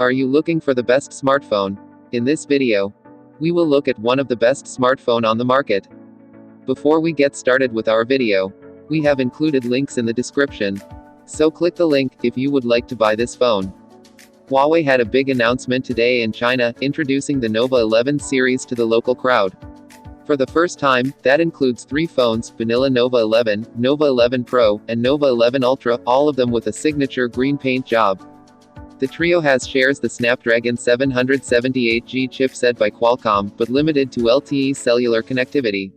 Are you looking for the best smartphone? In this video, we will look at one of the best smartphone on the market. Before we get started with our video, we have included links in the description. So click the link if you would like to buy this phone. Huawei had a big announcement today in China, introducing the Nova 11 series to the local crowd. For the first time, that includes 3 phones: vanilla Nova 11, Nova 11 Pro, and Nova 11 Ultra, all of them with a signature green paint job. The trio shares the Snapdragon 778G chipset by Qualcomm, but limited to LTE cellular connectivity.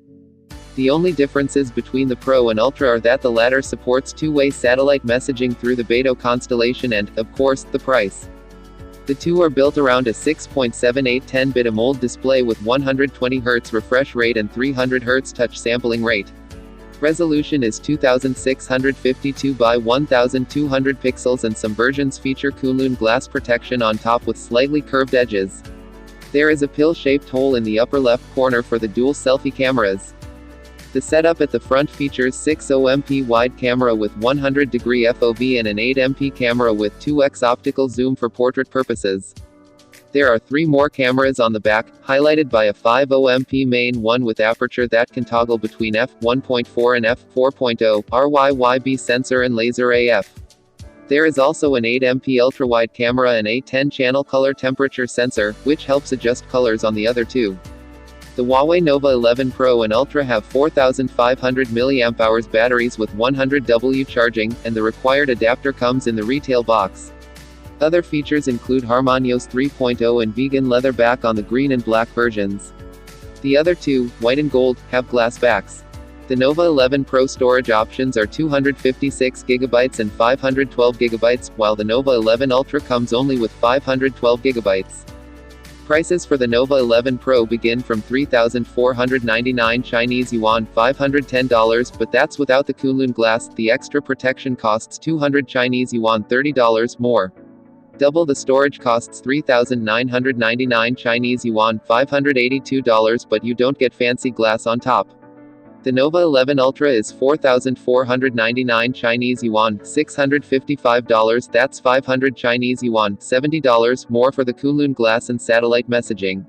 The only differences between the Pro and Ultra are that the latter supports two-way satellite messaging through the Beidou constellation and, of course, the price. The two are built around a 6.78 10-bit AMOLED display with 120Hz refresh rate and 300Hz touch sampling rate. Resolution is 2652 by 1200 pixels and some versions feature Kunlun glass protection on top with slightly curved edges. There is a pill-shaped hole in the upper left corner for the dual selfie cameras. The setup at the front features 6MP wide camera with 100-degree FOV and an 8MP camera with 2x optical zoom for portrait purposes. There are 3 more cameras on the back, highlighted by a 50MP main one with aperture that can toggle between f1.4 and f4.0, RYYB sensor and laser AF. There is also an 8MP ultra-wide camera and a 10-channel color temperature sensor, which helps adjust colors on the other two. The Huawei Nova 11 Pro and Ultra have 4500 mAh batteries with 100W charging, and the required adapter comes in the retail box. Other features include Harmonious 3.0 and vegan leather back on the green and black versions. The other two, white and gold, have glass backs. The Nova 11 Pro storage options are 256GB and 512GB, while the Nova 11 Ultra comes only with 512GB. Prices for the Nova 11 Pro begin from 3,499 Chinese yuan, $510, but that's without the Kunlun glass. The extra protection costs 200 Chinese yuan, $30 more. Double the storage costs 3,999 Chinese yuan, $582, but you don't get fancy glass on top. The Nova 11 Ultra is 4,499 Chinese yuan, $655, that's 500 Chinese yuan, $70 more for the Kunlun glass and satellite messaging.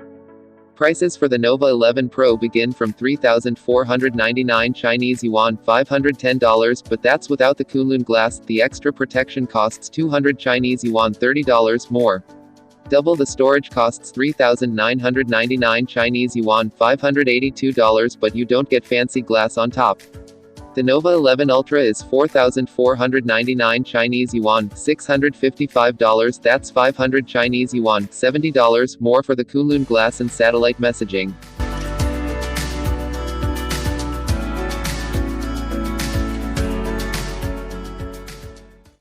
Prices for the Nova 11 Pro begin from 3,499 Chinese yuan, $510, but that's without the Kunlun glass. The extra protection costs 200 Chinese yuan, $30 more. Double the storage costs 3,999 Chinese yuan, $582, but you don't get fancy glass on top. The Nova 11 Ultra is 4,499 Chinese yuan, $655, that's 500 Chinese yuan, $70 more for the Kunlun glass and satellite messaging.